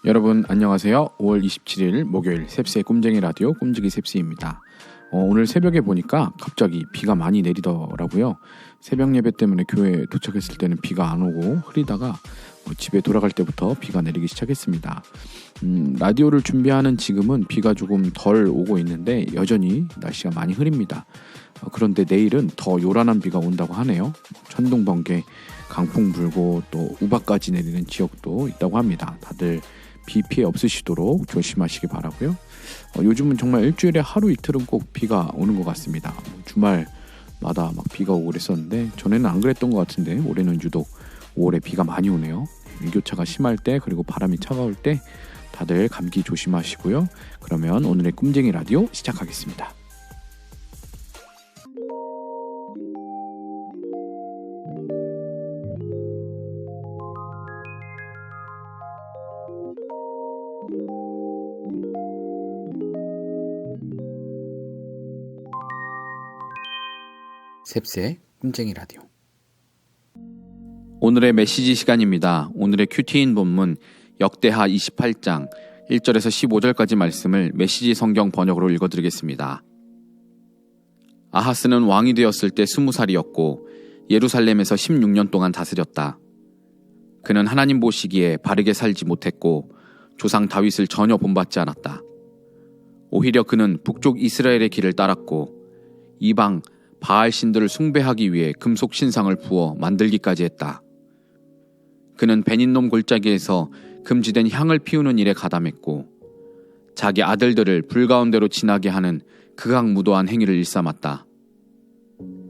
여러분 안녕하세요. 5월 27일 목요일 셉스의 꿈쟁이 라디오 꿈지기 셉스입니다. 오늘 새벽에 보니까 갑자기 비가 많이 내리더라고요. 새벽 예배 때문에 교회에 도착했을 때는 비가 안 오고 흐리다가 집에 돌아갈 때부터 비가 내리기 시작했습니다. 라디오를 준비하는 지금은 비가 조금 덜 오고 있는데 여전히 날씨가 많이 흐립니다. 그런데 내일은 더 요란한 비가 온다고 하네요. 천둥, 번개, 강풍 불고 또 우박까지 내리는 지역도 있다고 합니다. 다들 비 피해 없으시도록 조심하시기 바라고요. 요즘은 정말 일주일에 하루 이틀은 꼭 비가 오는 것 같습니다. 주말마다 막 비가 오고 그랬었는데 전에는 안 그랬던 것 같은데 올해는 유독 5월에 비가 많이 오네요. 일교차가 심할 때 그리고 바람이 차가울 때 다들 감기 조심하시고요. 그러면 오늘의 꿈쟁이 라디오 시작하겠습니다. 셉스의 꿈쟁이 라디오. 오늘의 메시지 시간입니다. 오늘의 큐티인 본문 역대하 28장 1절에서 15절까지 말씀을 메시지 성경 번역으로 읽어드리겠습니다. 아하스는 왕이 되었을 때 20살이었고 예루살렘에서 16년 동안 다스렸다. 그는 하나님 보시기에 바르게 살지 못했고 조상 다윗을 전혀 본받지 않았다. 오히려 그는 북쪽 이스라엘의 길을 따랐고 이방 바알 신들을 숭배하기 위해 금속 신상을 부어 만들기까지 했다. 그는 베닌놈 골짜기에서 금지된 향을 피우는 일에 가담했고 자기 아들들을 불 가운데로 지나게 하는 극악무도한 행위를 일삼았다.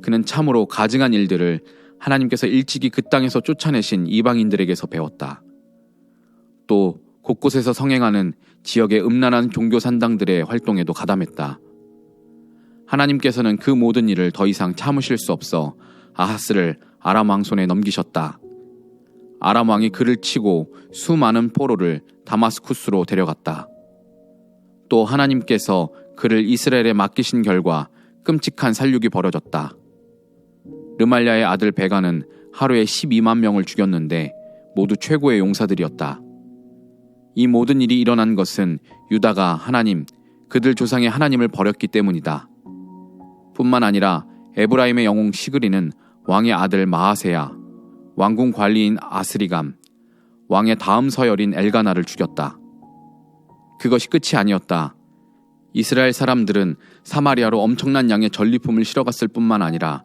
그는 참으로 가증한 일들을 하나님께서 일찍이 그 땅에서 쫓아내신 이방인들에게서 배웠다. 또 곳곳에서 성행하는 지역의 음란한 종교 산당들의 활동에도 가담했다. 하나님께서는 그 모든 일을 더 이상 참으실 수 없어 아하스를 아람 왕 손에 넘기셨다. 아람 왕이 그를 치고 수많은 포로를 다마스쿠스로 데려갔다. 또 하나님께서 그를 이스라엘에 맡기신 결과 끔찍한 살육이 벌어졌다. 르말랴의 아들 베가는 하루에 12만 명을 죽였는데 모두 최고의 용사들이었다. 이 모든 일이 일어난 것은 유다가 하나님, 그들 조상의 하나님을 버렸기 때문이다. 뿐만 아니라 에브라임의 영웅 시그리는 왕의 아들 마아세야, 왕궁 관리인 아스리감, 왕의 다음 서열인 엘가나를 죽였다. 그것이 끝이 아니었다. 이스라엘 사람들은 사마리아로 엄청난 양의 전리품을 실어갔을 뿐만 아니라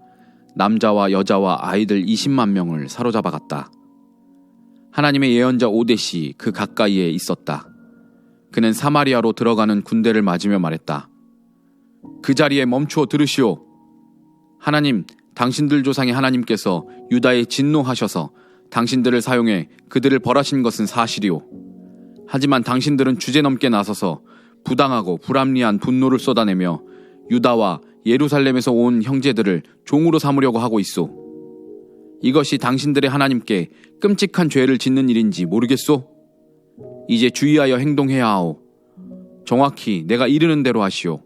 남자와 여자와 아이들 20만 명을 사로잡아갔다. 하나님의 예언자 오뎃이 그 가까이에 있었다. 그는 사마리아로 들어가는 군대를 맞으며 말했다. 그 자리에 멈추어 들으시오. 하나님, 당신들 조상의 하나님께서 유다에 진노하셔서 당신들을 사용해 그들을 벌하신 것은 사실이오. 하지만 당신들은 주제넘게 나서서 부당하고 불합리한 분노를 쏟아내며 유다와 예루살렘에서 온 형제들을 종으로 삼으려고 하고 있소. 이것이 당신들의 하나님께 끔찍한 죄를 짓는 일인지 모르겠소? 이제 주의하여 행동해야 하오. 정확히 내가 이르는 대로 하시오.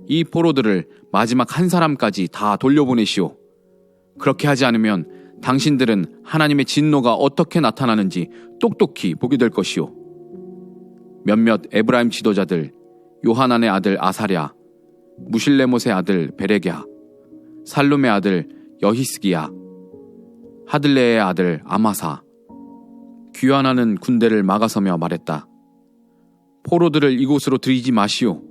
이 포로들을 마지막 한 사람까지 다 돌려보내시오. 그렇게 하지 않으면 당신들은 하나님의 진노가 어떻게 나타나는지 똑똑히 보게 될 것이오. 몇몇 에브라임 지도자들, 요하난의 아들 아사랴, 무실레못의 아들 베레꺄, 살룸의 아들 여히스기야, 하들레의 아들 아마사, 귀환하는 군대를 막아서며 말했다. 포로들을 이곳으로 들이지 마시오.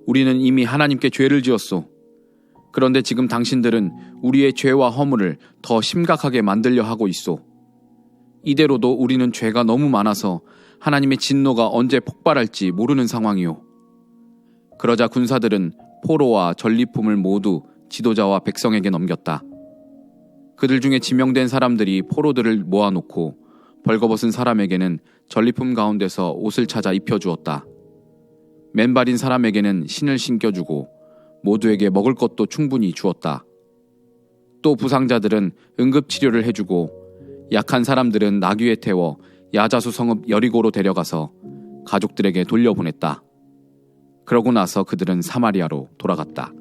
우리는 이미 하나님께 죄를 지었소. 그런데 지금 당신들은 우리의 죄와 허물을 더 심각하게 만들려 하고 있소. 이대로도 우리는 죄가 너무 많아서 하나님의 진노가 언제 폭발할지 모르는 상황이오. 그러자 군사들은 포로와 전리품을 모두 지도자와 백성에게 넘겼다. 그들 중에 지명된 사람들이 포로들을 모아놓고 벌거벗은 사람에게는 전리품 가운데서 옷을 찾아 입혀주었다. 맨발인 사람에게는 신을 신겨주고 모두에게 먹을 것도 충분히 주었다. 또 부상자들은 응급치료를 해주고 약한 사람들은 나귀에 태워 야자수 성읍 여리고로 데려가서 가족들에게 돌려보냈다. 그러고 나서 그들은 사마리아로 돌아갔다.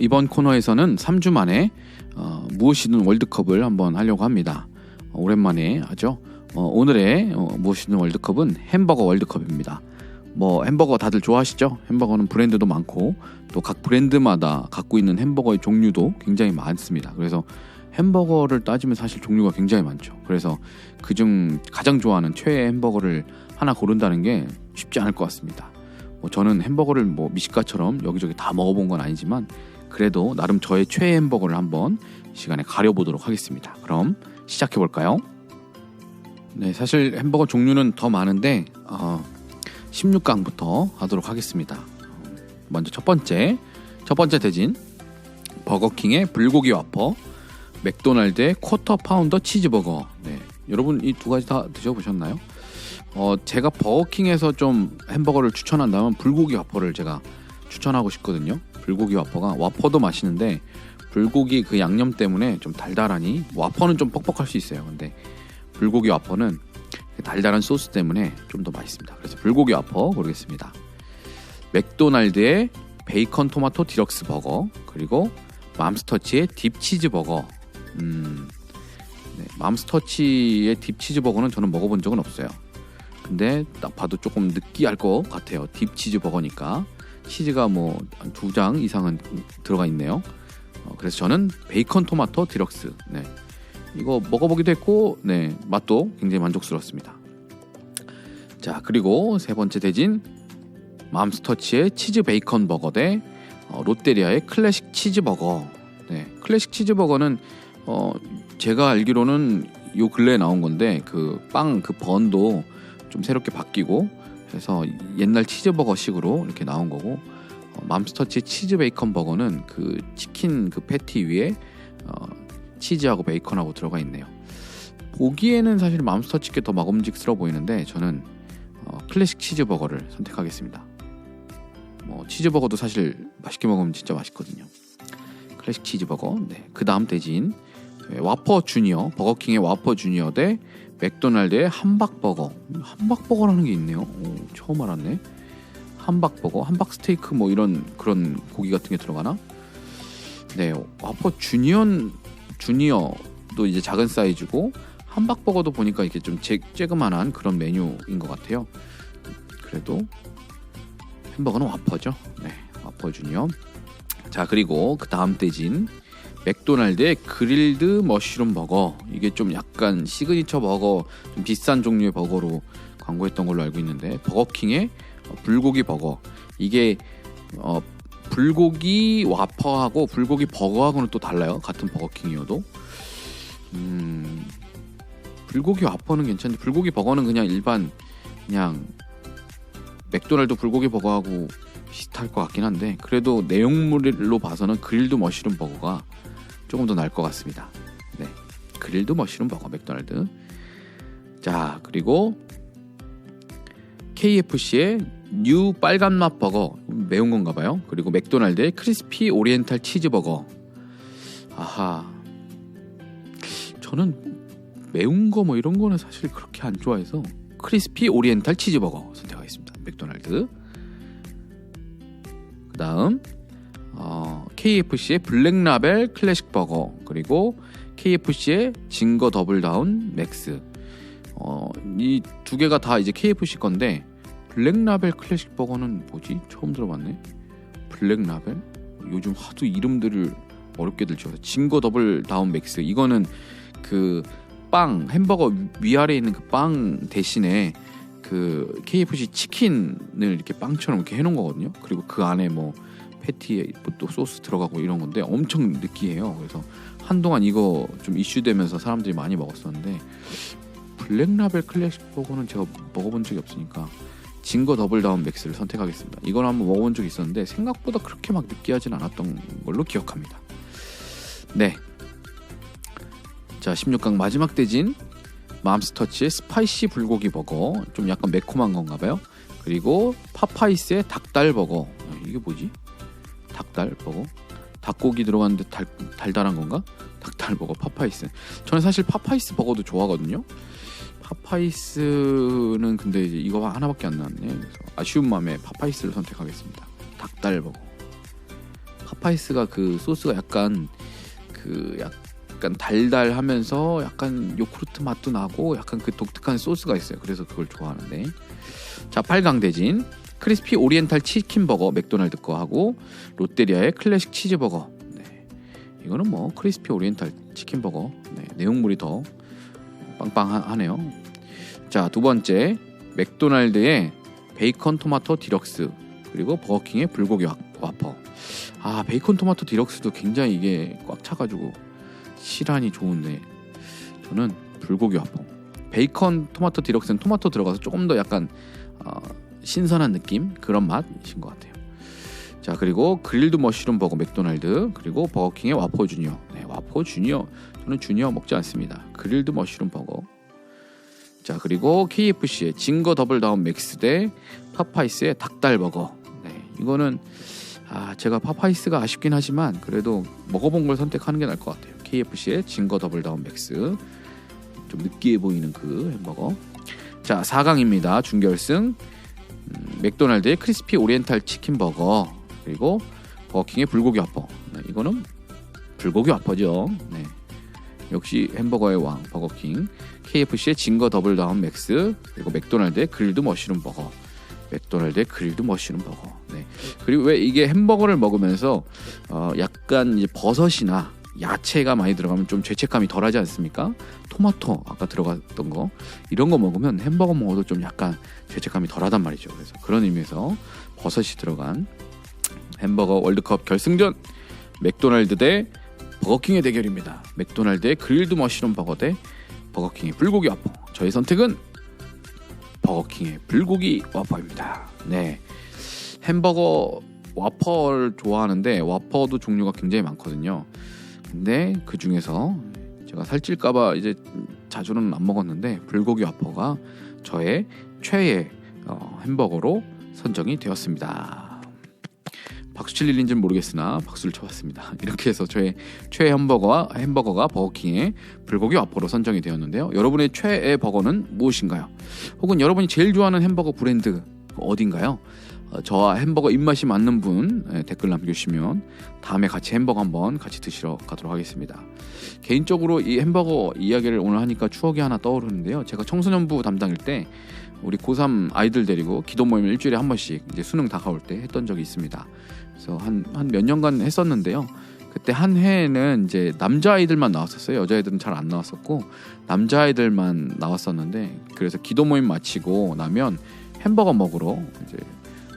이번 코너에서는 3주 만에 무엇이든 월드컵을 한번 하려고 합니다. 오랜만에 하죠. 오늘의 무엇이든 월드컵은 햄버거 월드컵입니다. 햄버거 다들 좋아하시죠? 햄버거는 브랜드도 많고 또 각 브랜드마다 갖고 있는 햄버거의 종류도 굉장히 많습니다. 그래서 햄버거를 따지면 사실 종류가 굉장히 많죠. 그래서 그중 가장 좋아하는 최애 햄버거를 하나 고른다는 게 쉽지 않을 것 같습니다. 저는 햄버거를 미식가처럼 여기저기 다 먹어본 건 아니지만 그래도 나름 저의 최애 햄버거를 한번 시간에 가려보도록 하겠습니다. 그럼 시작해볼까요? 네, 사실 햄버거 종류는 더 많은데 16강부터 하도록 하겠습니다. 먼저 첫 번째 대진 버거킹의 불고기 와퍼, 맥도날드의 쿼터 파운더 치즈버거. 네, 여러분 이 두 가지 다 드셔보셨나요? 제가 버거킹에서 좀 햄버거를 추천한다면 불고기 와퍼를 제가 추천하고 싶거든요. 불고기 와퍼가 와퍼도 맛있는데 불고기 그 양념 때문에 좀 달달하니 와퍼는 좀 뻑뻑할 수 있어요. 근데 불고기 와퍼는 달달한 소스 때문에 좀 더 맛있습니다. 그래서 불고기 와퍼 고르겠습니다. 맥도날드의 베이컨 토마토 디럭스 버거, 그리고 맘스터치의 딥치즈 버거. 네, 맘스터치의 딥치즈 버거는 저는 먹어본 적은 없어요. 근데 딱 봐도 조금 느끼할 것 같아요. 딥치즈 버거니까 치즈가 2장 이상은 들어가 있네요. 그래서 저는 베이컨 토마토 디럭스, 네, 이거 먹어보기도 했고, 네, 맛도 굉장히 만족스럽습니다. 자, 그리고 세 번째 대진 맘스터치의 치즈 베이컨 버거 대 롯데리아의 클래식 치즈 버거. 네, 클래식 치즈 버거는 제가 알기로는 요 근래에 나온 건데 그 빵 그 번도 좀 새롭게 바뀌고 해서 옛날 치즈버거식으로 이렇게 나온 거고, 맘스터치 치즈 베이컨 버거는 그 치킨 그 패티 위에 치즈하고 베이컨하고 들어가 있네요. 보기에는 사실 맘스터치께 더 먹음직스러워 보이는데 저는 클래식 치즈버거를 선택하겠습니다. 치즈버거도 사실 맛있게 먹으면 진짜 맛있거든요. 클래식 치즈버거. 네, 그 다음 대진 와퍼 주니어, 버거킹의 와퍼 주니어 대 맥도날드의 함박버거. 함박버거라는 게 있네요. 처음 알았네. 함박버거, 함박스테이크 이런 그런 고기 같은 게 들어가나? 네, 와퍼 주니어도 이제 작은 사이즈고 함박버거도 보니까 이렇게 좀 쬐그만한 그런 메뉴인 것 같아요. 그래도 햄버거는 와퍼죠. 네, 와퍼 주니어. 자, 그리고 그 다음 대진 맥도날드의 그릴드 머쉬룸 버거. 이게 좀 약간 시그니처 버거, 좀 비싼 종류의 버거로 광고했던 걸로 알고 있는데, 버거킹의 불고기 버거. 이게 불고기 와퍼하고 불고기 버거하고는 또 달라요. 같은 버거킹이어도. 불고기 와퍼는 괜찮은데 불고기 버거는 그냥 맥도날드 불고기 버거하고 비슷할 것 같긴 한데, 그래도 내용물로 봐서는 그릴드 머쉬룸 버거가 조금 더 나을 것 같습니다. 네, 그릴드 머쉬룸 버거 맥도날드. 자, 그리고 KFC의 뉴 빨간 맛 버거, 매운 건가 봐요. 그리고 맥도날드의 크리스피 오리엔탈 치즈 버거. 아하, 저는 매운 거 이런 거는 사실 그렇게 안 좋아해서 크리스피 오리엔탈 치즈 버거 선택하겠습니다. 맥도날드. 그 다음 KFC의 블랙라벨 클래식 버거, 그리고 KFC의 징거 더블 다운 맥스. 이 두 개가 다 이제 KFC 건데, 블랙라벨 클래식 버거는 뭐지? 처음 들어봤네. 블랙라벨? 요즘 하도 이름들을 어렵게들 지어서. 징거 더블 다운 맥스, 이거는 그 빵, 햄버거 위아래에 있는 그 빵 대신에 그 KFC 치킨을 이렇게 빵처럼 이렇게 해놓은 거거든요. 그리고 그 안에 패티에 또 소스 들어가고 이런 건데 엄청 느끼해요. 그래서 한동안 이거 좀 이슈되면서 사람들이 많이 먹었었는데, 블랙라벨 클래식 버거는 제가 먹어본 적이 없으니까 징거 더블 다운 맥스를 선택하겠습니다. 이걸 한번 먹어본 적이 있었는데 생각보다 그렇게 막 느끼하진 않았던 걸로 기억합니다. 네, 자, 16강 마지막 대진 맘스터치의 스파이시 불고기 버거, 좀 약간 매콤한 건가 봐요. 그리고 파파이스의 닭달 버거. 이게 뭐지? 닭달 버거? 닭고기 들어갔는데 달달한 건가? 닭달버거 파파이스. 저는 사실 파파이스 버거도 좋아하거든요. 파파이스는 근데 이제 이거 하나밖에 안 나왔네. 그래서 아쉬운 마음에 파파이스를 선택하겠습니다. 닭달버거. 파파이스가 그 소스가 약간 달달하면서 약간 요구르트 맛도 나고 약간 그 독특한 소스가 있어요. 그래서 그걸 좋아하는데. 자, 8강 대진. 크리스피 오리엔탈 치킨버거 맥도날드 거 하고 롯데리아의 클래식 치즈버거. 네. 이거는 뭐 크리스피 오리엔탈 치킨버거. 네. 내용물이 더 빵빵하네요. 자, 두 번째 맥도날드의 베이컨 토마토 디럭스 그리고 버거킹의 불고기 와퍼. 아, 베이컨 토마토 디럭스도 굉장히 이게 꽉 차가지고 실한이 좋은데 저는 불고기 와퍼. 베이컨 토마토 디럭스는 토마토 들어가서 조금 더 약간 신선한 느낌 그런 맛이신 것 같아요. 자, 그리고 그릴드 머쉬룸 버거 맥도날드 그리고 버거킹의 와퍼 주니어. 네, 와퍼 주니어 저는 주니어 먹지 않습니다. 그릴드 머쉬룸 버거. 자, 그리고 KFC의 징거 더블 다운 맥스 대 파파이스의 닭달버거. 네, 이거는 제가 파파이스가 아쉽긴 하지만 그래도 먹어본 걸 선택하는 게 나을 것 같아요. KFC의 징거 더블 다운 맥스. 좀 느끼해 보이는 그 햄버거. 자, 4강입니다. 준결승. 맥도날드의 크리스피 오리엔탈 치킨 버거 그리고 버거킹의 불고기 와퍼. 네, 이거는 불고기 와퍼죠. 네. 역시 햄버거의 왕 버거킹. KFC의 징거 더블 다운 맥스 그리고 맥도날드의 그릴드 머쉬룸 버거. 맥도날드의 그릴드 머쉬룸 버거. 네. 그리고 왜 이게 햄버거를 먹으면서 약간 이제 버섯이나 야채가 많이 들어가면 좀 죄책감이 덜하지 않습니까? 토마토 아까 들어갔던 거 이런 거 먹으면 햄버거 먹어도 좀 약간 죄책감이 덜하단 말이죠. 그래서 그런 의미에서 버섯이 들어간 햄버거 월드컵 결승전 맥도날드 대 버거킹의 대결입니다. 맥도날드의 그릴드 머쉬룸 버거 대 버거킹의 불고기 와퍼. 저의 선택은 버거킹의 불고기 와퍼입니다. 네, 햄버거 와퍼를 좋아하는데 와퍼도 종류가 굉장히 많거든요. 근데 그 중에서 제가 살찔까봐 이제 자주는 안 먹었는데 불고기 와퍼가 저의 최애 햄버거로 선정이 되었습니다. 박수 칠 일인지는 모르겠으나 박수를 쳐봤습니다. 이렇게 해서 저의 최애 햄버거가 버거킹의 불고기 와퍼로 선정이 되었는데요. 여러분의 최애 버거는 무엇인가요? 혹은 여러분이 제일 좋아하는 햄버거 브랜드 어딘가요? 저와 햄버거 입맛이 맞는 분 댓글 남겨주시면 다음에 같이 햄버거 한번 같이 드시러 가도록 하겠습니다. 개인적으로 이 햄버거 이야기를 오늘 하니까 추억이 하나 떠오르는데요. 제가 청소년부 담당일 때 우리 고3 아이들 데리고 기도 모임을 일주일에 한 번씩 이제 수능 다가올 때 했던 적이 있습니다. 그래서 한 몇 년간 했었는데요. 그때 한 해에는 이제 남자아이들만 나왔었어요. 여자아이들은 잘 안 나왔었고 남자아이들만 나왔었는데 그래서 기도 모임 마치고 나면 햄버거 먹으러 이제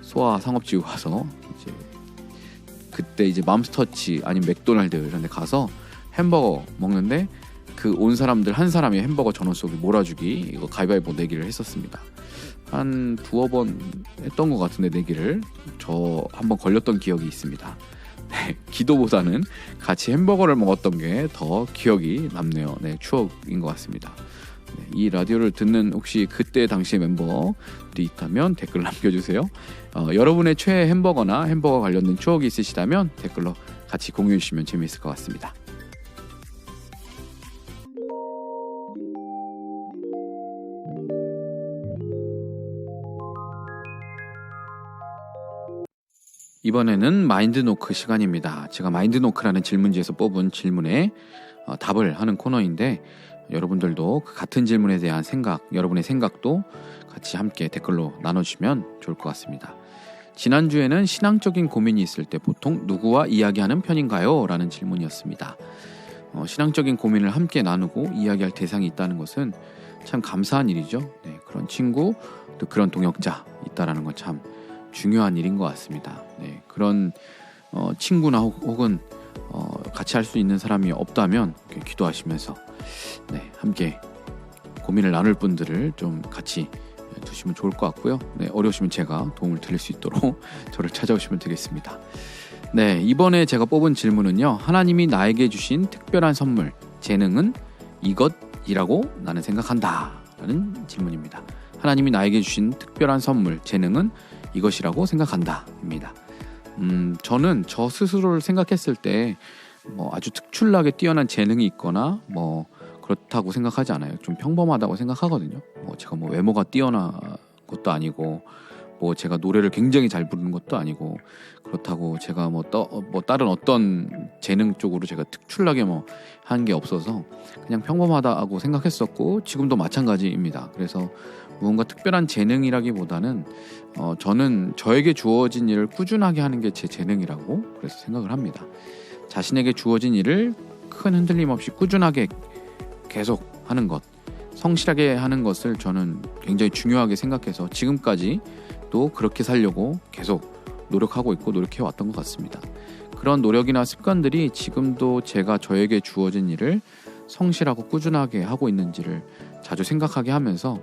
소아 상업지구 가서 이제 그때 이제 맘스터치 아니면 맥도날드 이런 데 가서 햄버거 먹는데 그 온 사람들 한 사람이 햄버거 전원 속에 몰아주기 이거 가위바위보 내기를 했었습니다. 한 두어 번 했던 것 같은데 내기를 저 한번 걸렸던 기억이 있습니다. 네, 기도보다는 같이 햄버거를 먹었던 게 더 기억이 남네요. 네, 추억인 것 같습니다. 네, 이 라디오를 듣는 혹시 그때 당시의 멤버들이 있다면 댓글 남겨주세요. 여러분의 최애 햄버거나 햄버거 관련된 추억이 있으시다면 댓글로 같이 공유해 주시면 재미있을 것 같습니다. 이번에는 마인드노크 시간입니다. 제가 마인드노크라는 질문지에서 뽑은 질문에 답을 하는 코너인데 여러분들도 그 같은 질문에 대한 생각, 여러분의 생각도 같이 함께 댓글로 나눠주시면 좋을 것 같습니다. 지난주에는 신앙적인 고민이 있을 때 보통 누구와 이야기하는 편인가요? 라는 질문이었습니다. 신앙적인 고민을 함께 나누고 이야기할 대상이 있다는 것은 참 감사한 일이죠. 네, 그런 친구, 또 그런 동역자 있다라는 건 참 중요한 일인 것 같습니다. 네, 그런 친구나 혹은 같이 할 수 있는 사람이 없다면 기도하시면서 네, 함께 고민을 나눌 분들을 좀 같이 두시면 좋을 것 같고요. 네, 어려우시면 제가 도움을 드릴 수 있도록 저를 찾아오시면 되겠습니다. 네, 이번에 제가 뽑은 질문은요. 하나님이 나에게 주신 특별한 선물, 재능은 이것이라고 나는 생각한다 라는 질문입니다. 하나님이 나에게 주신 특별한 선물, 재능은 이것이라고 생각한다 입니다. 저는 저 스스로를 생각했을 때 아주 특출나게 뛰어난 재능이 있거나 그렇다고 생각하지 않아요. 좀 평범하다고 생각하거든요. 제가 외모가 뛰어난 것도 아니고 제가 노래를 굉장히 잘 부르는 것도 아니고 그렇다고 제가 다른 어떤 재능 쪽으로 제가 특출나게 한 게 없어서 그냥 평범하다고 생각했었고 지금도 마찬가지입니다. 그래서 무언가 특별한 재능이라기보다는 저는 저에게 주어진 일을 꾸준하게 하는 게 제 재능이라고 그래서 생각을 합니다. 자신에게 주어진 일을 큰 흔들림 없이 꾸준하게 계속 하는 것, 성실하게 하는 것을 저는 굉장히 중요하게 생각해서 지금까지 또 그렇게 살려고 계속 노력하고 있고 노력해 왔던 것 같습니다. 그런 노력이나 습관들이 지금도 제가 저에게 주어진 일을 성실하고 꾸준하게 하고 있는지를 자주 생각하게 하면서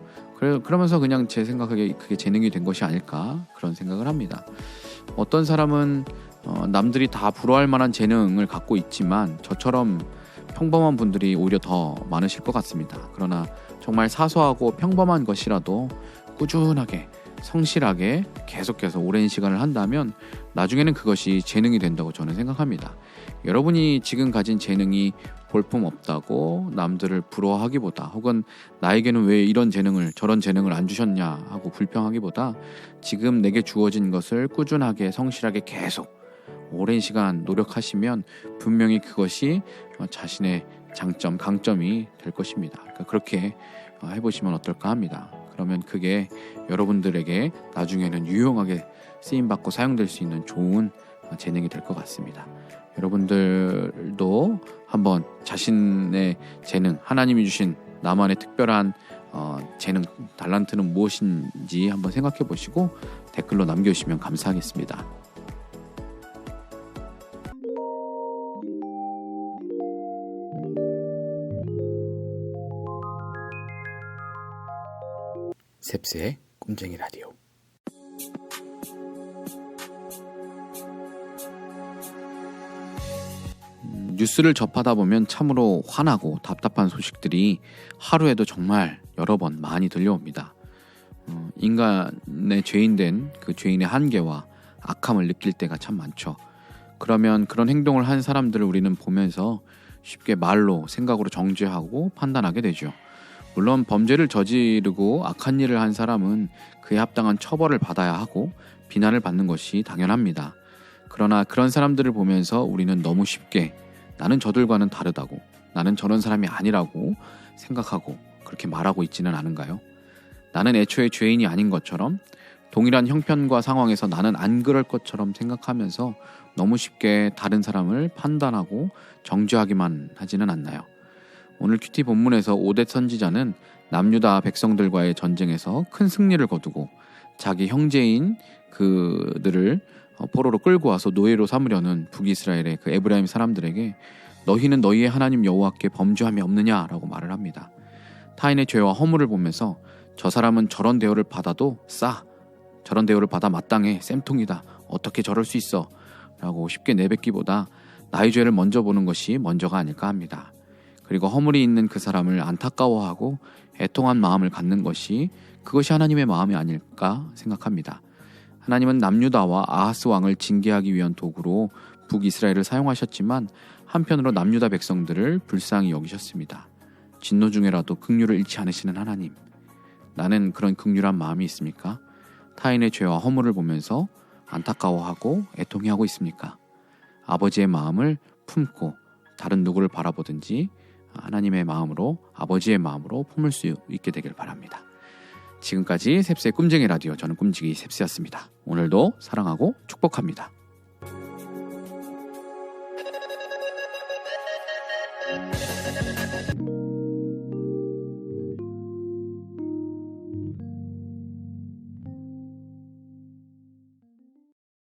그러면서 그냥 제 생각에 그게 재능이 된 것이 아닐까 그런 생각을 합니다. 어떤 사람은 남들이 다 부러워할 만한 재능을 갖고 있지만 저처럼 평범한 분들이 오히려 더 많으실 것 같습니다. 그러나 정말 사소하고 평범한 것이라도 꾸준하게 성실하게 계속해서 오랜 시간을 한다면 나중에는 그것이 재능이 된다고 저는 생각합니다. 여러분이 지금 가진 재능이 볼품없다고 남들을 부러워하기보다 혹은 나에게는 왜 이런 재능을 저런 재능을 안 주셨냐 하고 불평하기보다 지금 내게 주어진 것을 꾸준하게 성실하게 계속 오랜 시간 노력하시면 분명히 그것이 자신의 장점, 강점이 될 것입니다. 그러니까 그렇게 해보시면 어떨까 합니다. 그러면 그게 여러분들에게 나중에는 유용하게 쓰임받고 사용될 수 있는 좋은 재능이 될 것 같습니다. 여러분들도 한번 자신의 재능, 하나님이 주신 나만의 특별한 재능, 달란트는 무엇인지 한번 생각해 보시고 댓글로 남겨주시면 감사하겠습니다. 셉스의 꿈쟁이 라디오. 뉴스를 접하다 보면 참으로 화나고 답답한 소식들이 하루에도 정말 여러 번 많이 들려옵니다. 인간의 죄인된 그 죄인의 한계와 악함을 느낄 때가 참 많죠. 그러면 그런 행동을 한 사람들을 우리는 보면서 쉽게 말로, 생각으로 정죄하고 판단하게 되죠. 물론 범죄를 저지르고 악한 일을 한 사람은 그에 합당한 처벌을 받아야 하고 비난을 받는 것이 당연합니다. 그러나 그런 사람들을 보면서 우리는 너무 쉽게 나는 저들과는 다르다고, 나는 저런 사람이 아니라고 생각하고 그렇게 말하고 있지는 않은가요? 나는 애초에 죄인이 아닌 것처럼, 동일한 형편과 상황에서 나는 안 그럴 것처럼 생각하면서 너무 쉽게 다른 사람을 판단하고 정죄하기만 하지는 않나요? 오늘 큐티 본문에서 오뎃 선지자는 남유다 백성들과의 전쟁에서 큰 승리를 거두고 자기 형제인 그들을 포로로 끌고 와서 노예로 삼으려는 북이스라엘의 그 에브라임 사람들에게 너희는 너희의 하나님 여호와께 범죄함이 없느냐라고 말을 합니다. 타인의 죄와 허물을 보면서 저 사람은 저런 대우를 받아도 저런 대우를 받아 마땅해, 쌤통이다, 어떻게 저럴 수 있어 라고 쉽게 내뱉기보다 나의 죄를 먼저 보는 것이 먼저가 아닐까 합니다. 그리고 허물이 있는 그 사람을 안타까워하고 애통한 마음을 갖는 것이 그것이 하나님의 마음이 아닐까 생각합니다. 하나님은 남유다와 아하스 왕을 징계하기 위한 도구로 북이스라엘을 사용하셨지만 한편으로 남유다 백성들을 불쌍히 여기셨습니다. 진노 중에라도 긍휼을 잃지 않으시는 하나님, 나는 그런 긍휼한 마음이 있습니까? 타인의 죄와 허물을 보면서 안타까워하고 애통해하고 있습니까? 아버지의 마음을 품고 다른 누구를 바라보든지 하나님의 마음으로, 아버지의 마음으로 품을 수 있게 되길 바랍니다. 지금까지 셉스의 꿈쟁이 라디오, 저는 꿈지기 셉스였습니다. 오늘도 사랑하고 축복합니다.